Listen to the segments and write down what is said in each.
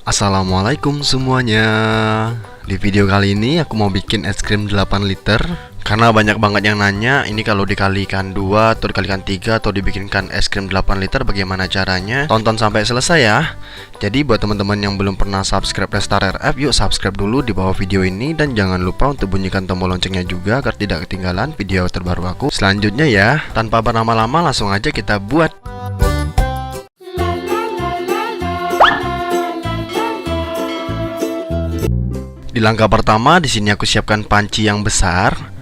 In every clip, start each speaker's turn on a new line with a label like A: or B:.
A: Assalamualaikum semuanya. Di video kali ini aku mau bikin es krim 8 liter. Karena banyak banget yang nanya, ini kalau dikalikan 2 atau dikalikan 3 atau dibikinkan es krim 8 liter bagaimana caranya? Tonton sampai selesai ya. Jadi buat teman-teman yang belum pernah subscribe Lestar RF, yuk subscribe dulu di bawah video ini. Dan jangan lupa untuk bunyikan tombol loncengnya juga agar tidak ketinggalan video terbaru aku selanjutnya ya. Tanpa berlama-lama langsung aja kita buat. Di langkah pertama di sini aku siapkan panci yang besar.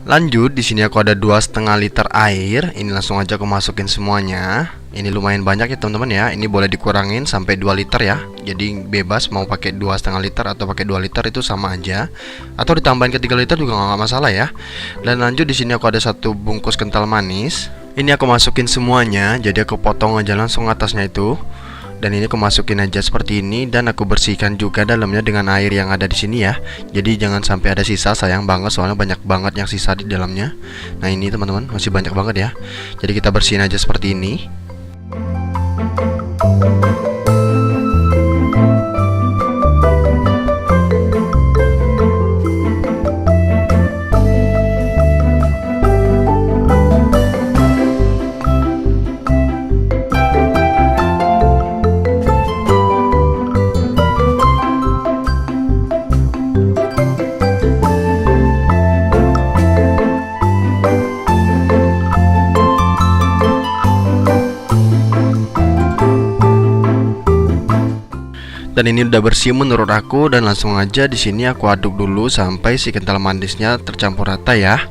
A: Lanjut di sini aku ada 2,5 liter air. Ini langsung aja aku masukin semuanya. Ini lumayan banyak ya teman-teman ya. Ini boleh dikurangin sampai 2 liter ya. Jadi bebas mau pakai 2,5 liter atau pakai 2 liter itu sama aja. Atau ditambahin ke 3 liter juga nggak masalah ya. Dan lanjut di sini aku ada 1 bungkus kental manis. Ini aku masukin semuanya. Jadi aku potong aja langsung atasnya itu. Dan ini aku masukin aja seperti ini, dan aku bersihkan juga dalamnya dengan air yang ada di sini ya. Jadi jangan sampai ada sisa, sayang banget soalnya banyak banget yang sisa di dalamnya. Nah ini teman-teman masih banyak banget ya. Jadi kita bersihin aja seperti ini. Dan ini udah bersih menurut aku, dan langsung aja di sini aku aduk dulu sampai si kental manisnya tercampur rata ya.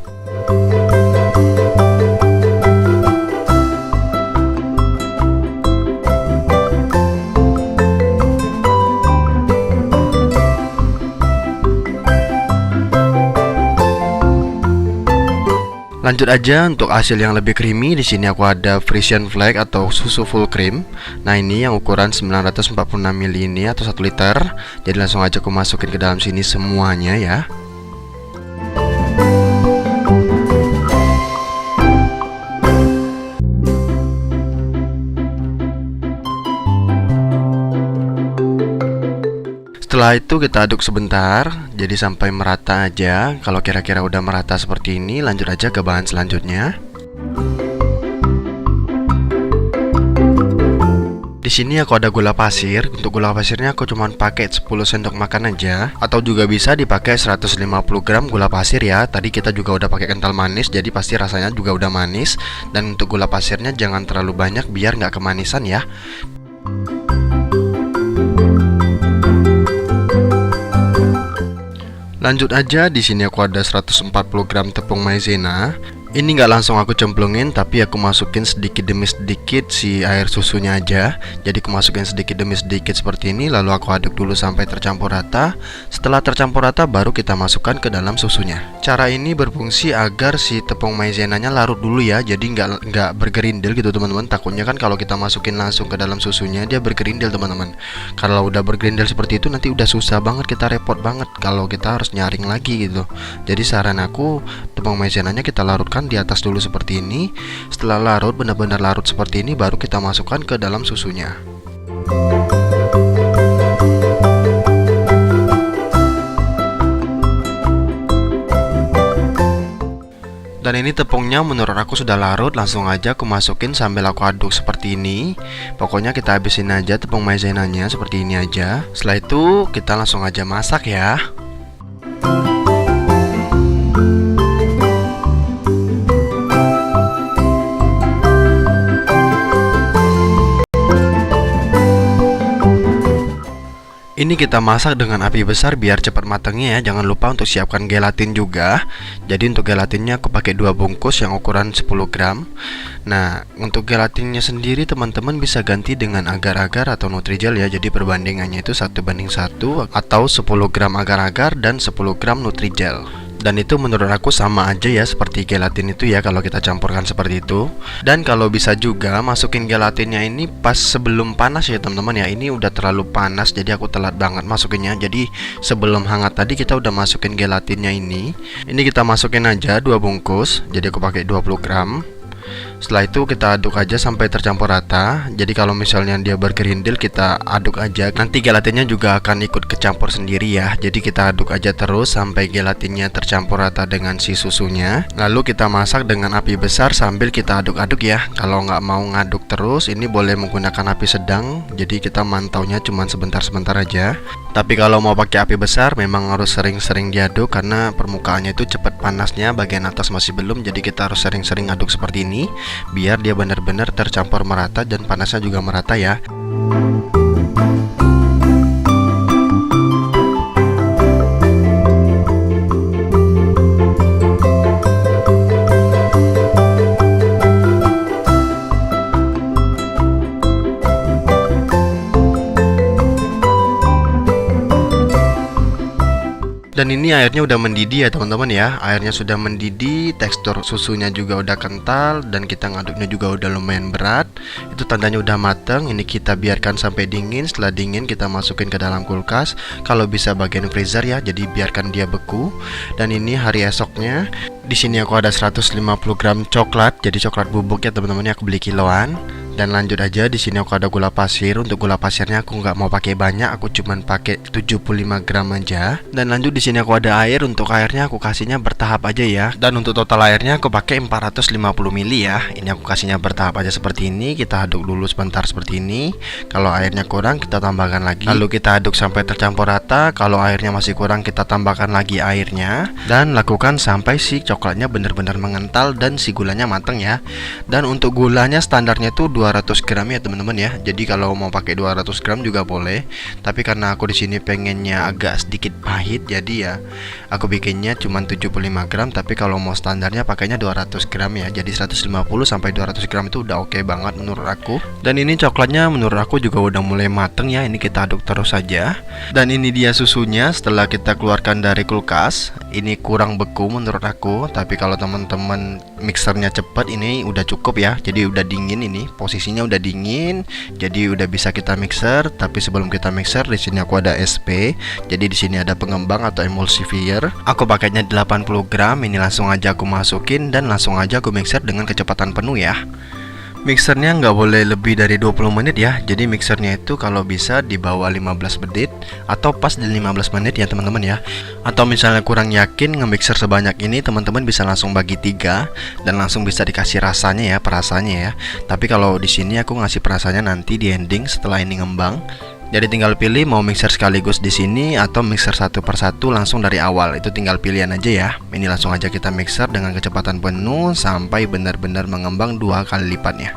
A: Lanjut aja untuk hasil yang lebih creamy. Di sini aku ada Frisian Flake atau susu full cream. Nah ini yang ukuran 946 ml ini atau 1 liter. Jadi langsung aja aku masukin ke dalam sini semuanya ya. Setelah itu kita aduk sebentar, jadi sampai merata aja. Kalau kira-kira udah merata seperti ini, lanjut aja ke bahan selanjutnya. Di sini aku ada gula pasir. Untuk gula pasirnya aku cuma pakai 10 sendok makan aja, atau juga bisa dipakai 150 gram gula pasir ya. Tadi kita juga udah pakai kental manis, jadi pasti rasanya juga udah manis. Dan untuk gula pasirnya jangan terlalu banyak biar nggak kemanisan ya. Lanjut aja, di sini aku ada 140 gram tepung maizena. Ini nggak langsung aku cemplungin, tapi aku masukin sedikit demi sedikit si air susunya aja. Jadi aku masukin sedikit demi sedikit seperti ini, lalu aku aduk dulu sampai tercampur rata. Setelah tercampur rata, baru kita masukkan ke dalam susunya. Cara ini berfungsi agar si tepung maizenanya larut dulu ya. Jadi nggak bergerindil gitu teman-teman. Takutnya kan kalau kita masukin langsung ke dalam susunya dia bergerindil teman-teman. Kalau udah bergerindil seperti itu nanti udah susah banget, kita repot banget kalau kita harus nyaring lagi gitu. Jadi saran aku, tepung maizenanya kita larutkan di atas dulu seperti ini. Setelah larut, benar-benar larut seperti ini, baru kita masukkan ke dalam susunya. Dan ini tepungnya menurut aku sudah larut, langsung aja aku masukin sambil aku aduk seperti ini. Pokoknya kita habisin aja tepung maizenanya seperti ini aja. Setelah itu kita langsung aja masak ya. Ini kita masak dengan api besar biar cepat matangnya ya. Jangan lupa untuk siapkan gelatin juga. Jadi untuk gelatinnya aku pakai 2 bungkus yang ukuran 10 gram. Nah untuk gelatinnya sendiri teman-teman bisa ganti dengan agar-agar atau Nutrijel ya. Jadi perbandingannya itu 1:1 atau 10 gram agar-agar dan 10 gram Nutrijel. Dan itu menurut aku sama aja ya seperti gelatin itu ya kalau kita campurkan seperti itu. Dan kalau bisa juga masukin gelatinnya ini pas sebelum panas ya teman-teman ya. Ini udah terlalu panas jadi aku telat banget masukinnya. Jadi sebelum hangat tadi kita udah masukin gelatinnya ini. Ini kita masukin aja 2 bungkus. Jadi aku pakai 20 gram. Setelah itu kita aduk aja sampai tercampur rata. Jadi kalau misalnya dia bergerindil, kita aduk aja. Nanti gelatinnya juga akan ikut kecampur sendiri ya. Jadi kita aduk aja terus sampai gelatinnya tercampur rata dengan si susunya. Lalu kita masak dengan api besar sambil kita aduk-aduk ya. Kalau nggak mau ngaduk terus, ini boleh menggunakan api sedang. Jadi kita mantaunya cuma sebentar-sebentar aja. Tapi kalau mau pakai api besar, memang harus sering-sering diaduk karena permukaannya itu cepat panasnya, bagian atas masih belum. Jadi kita harus sering-sering aduk seperti ini biar dia benar-benar tercampur merata dan panasnya juga merata ya. Dan ini airnya udah mendidih ya teman-teman ya. Airnya sudah mendidih, tekstur susunya juga udah kental, dan kita ngaduknya juga udah lumayan berat. Itu tandanya udah mateng. Ini kita biarkan sampai dingin. Setelah dingin kita masukin ke dalam kulkas. Kalau bisa bagian freezer ya, jadi biarkan dia beku. Dan ini hari esoknya. Di sini aku ada 150 gram coklat. Jadi coklat bubuk ya teman-teman ya, aku beli kiloan. Dan lanjut aja, di sini aku ada gula pasir. Untuk gula pasirnya aku nggak mau pakai banyak, aku cuman pakai 75 gram aja. Dan lanjut di sini aku ada air. Untuk airnya aku kasihnya bertahap aja ya. Dan untuk total airnya aku pakai 450 ml ya. Ini aku kasihnya bertahap aja seperti ini. Kita aduk dulu sebentar seperti ini. Kalau airnya kurang kita tambahkan lagi. Lalu kita aduk sampai tercampur rata. Kalau airnya masih kurang kita tambahkan lagi airnya. Dan lakukan sampai si coklatnya benar-benar mengental dan si gulanya mateng ya. Dan untuk gulanya standarnya tuh 200 gram ya teman-teman ya. Jadi kalau mau pakai 200 gram juga boleh. Tapi karena aku di sini pengennya agak sedikit pahit, jadi ya aku bikinnya cuma 75 gram. Tapi kalau mau standarnya pakainya 200 gram ya. Jadi 150 sampai 200 gram itu udah oke banget menurut aku. Dan ini coklatnya menurut aku juga udah mulai mateng ya. Ini kita aduk terus saja. Dan ini dia susunya setelah kita keluarkan dari kulkas. Ini kurang beku menurut aku. Tapi kalau teman-teman mixernya cepat, ini udah cukup ya. Jadi udah dingin, ini posisinya udah dingin. Jadi udah bisa kita mixer. Tapi sebelum kita mixer, di sini aku ada SP. Jadi di sini ada pengembang atau emulsifier. Aku pakainya 80 gram. Ini langsung aja aku masukin dan langsung aja aku mixer dengan kecepatan penuh ya. Mixernya nggak boleh lebih dari 20 menit ya. Jadi mixernya itu kalau bisa di bawah 15 menit atau pas di 15 menit ya teman-teman ya. Atau misalnya kurang yakin nge-mixer sebanyak ini, teman-teman bisa langsung bagi 3 dan langsung bisa dikasih rasanya ya, perasanya ya. Tapi kalau di sini aku ngasih perasanya nanti di ending setelah ini ngembang. Jadi tinggal pilih mau mixer sekaligus di sini atau mixer satu persatu langsung dari awal. Itu tinggal pilihan aja ya. Ini langsung aja kita mixer dengan kecepatan penuh sampai benar-benar mengembang 2 kali lipatnya.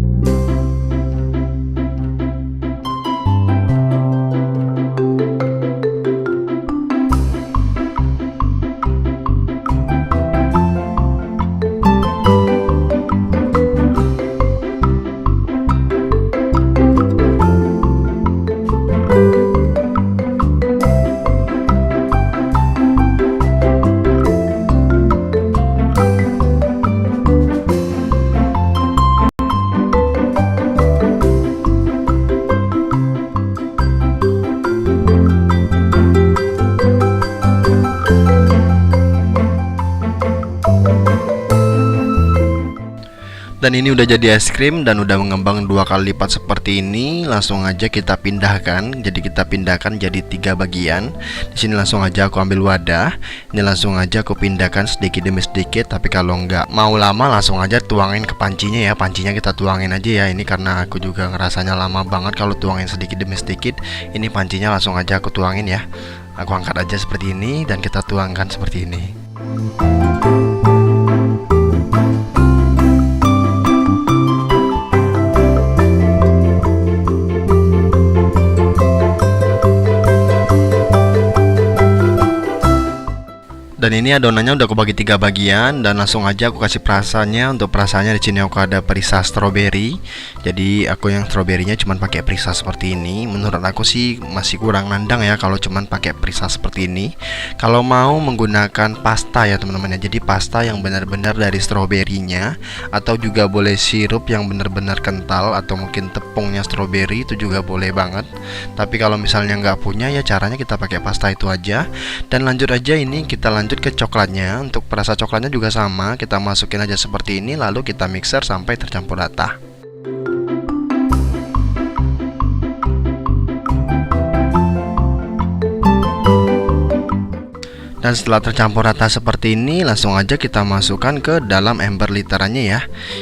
A: Dan ini udah jadi es krim dan udah mengembang 2 kali lipat seperti ini. Langsung aja kita pindahkan. Jadi kita pindahkan jadi 3 bagian. Di sini langsung aja aku ambil wadah. Ini langsung aja aku pindahkan sedikit demi sedikit. Tapi kalau nggak mau lama, langsung aja tuangin ke pancinya ya. Pancinya kita tuangin aja ya. Ini karena aku juga ngerasanya lama banget kalau tuangin sedikit demi sedikit. Ini pancinya langsung aja aku tuangin ya. Aku angkat aja seperti ini dan kita tuangkan seperti ini. Dan ini adonannya udah aku bagi 3 bagian dan langsung aja aku kasih perasaannya. Untuk perasaannya di sini aku ada perisa strawberry. Jadi aku yang strawberrynya cuman pakai perisa seperti ini. Menurut aku sih masih kurang nandang ya kalau cuman pakai perisa seperti ini. Kalau mau menggunakan pasta ya teman-teman ya. Jadi pasta yang benar-benar dari strawberrynya, atau juga boleh sirup yang benar-benar kental, atau mungkin tepungnya strawberry itu juga boleh banget. Tapi kalau misalnya nggak punya ya caranya kita pakai pasta itu aja. Dan lanjut aja, ini kita lanjut lanjut ke coklatnya. Untuk perasa coklatnya juga sama, kita masukin aja seperti ini, lalu kita mixer sampai tercampur rata. Dan setelah tercampur rata seperti ini, langsung aja kita masukkan ke dalam ember literannya ya.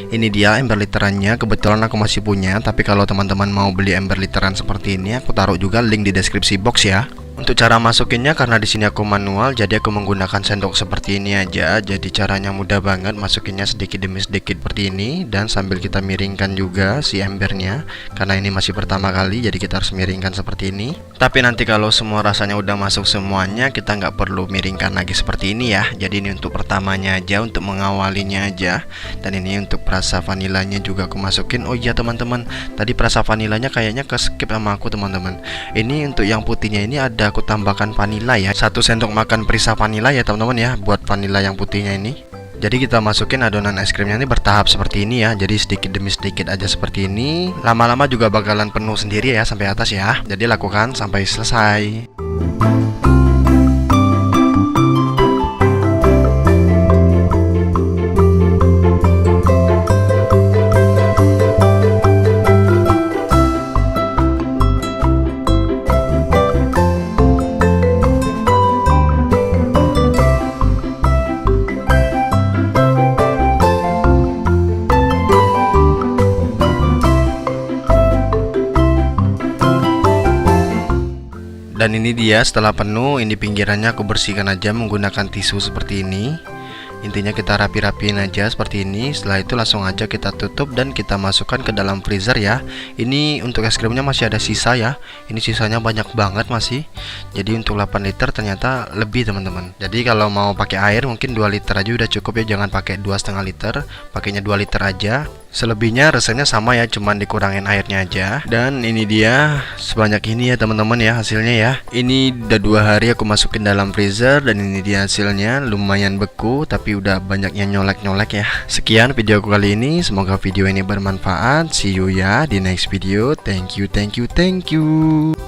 A: Ini dia ember literannya, kebetulan aku masih punya. Tapi kalau teman-teman mau beli ember literan seperti ini, aku taruh juga link di deskripsi box ya. Untuk cara masukinnya, karena di sini aku manual, jadi aku menggunakan sendok seperti ini aja. Jadi caranya mudah banget, masukinnya sedikit demi sedikit seperti ini, dan sambil kita miringkan juga si embernya. Karena ini masih pertama kali, jadi kita harus miringkan seperti ini. Tapi nanti kalau semua rasanya udah masuk semuanya, kita nggak perlu miringkan lagi seperti ini ya. Jadi ini untuk pertamanya aja, untuk mengawalinya aja. Dan ini untuk perasa vanilanya juga aku masukin. Oh iya teman-teman, tadi perasa vanilanya kayaknya ke skip sama aku teman-teman. Ini untuk yang putihnya ini ada aku tambahkan vanila ya, 1 sendok makan perisa vanila ya teman-teman ya, buat vanila yang putihnya ini. Jadi kita masukin adonan es krimnya ini bertahap seperti ini ya. Jadi sedikit demi sedikit aja seperti ini. Lama-lama juga bakalan penuh sendiri ya sampai atas ya. Jadi lakukan sampai selesai. Dan ini dia setelah penuh, ini pinggirannya aku bersihkan aja menggunakan tisu seperti ini. Intinya kita rapi-rapiin aja seperti ini. Setelah itu langsung aja kita tutup dan kita masukkan ke dalam freezer ya. Ini untuk es krimnya masih ada sisa ya. Ini sisanya banyak banget masih. Jadi untuk 8 liter ternyata lebih teman-teman. Jadi kalau mau pakai air mungkin 2 liter aja udah cukup ya. Jangan pakai 2,5 liter, pakainya 2 liter aja. Selebihnya resepnya sama ya, cuman dikurangin airnya aja. Dan ini dia sebanyak ini ya teman-teman ya hasilnya ya. Ini udah 2 hari aku masukin dalam freezer. Dan ini dia hasilnya, lumayan beku tapi udah banyak yang nyolek-nyolek ya. Sekian video aku kali ini, semoga video ini bermanfaat. See you ya di next video. Thank you.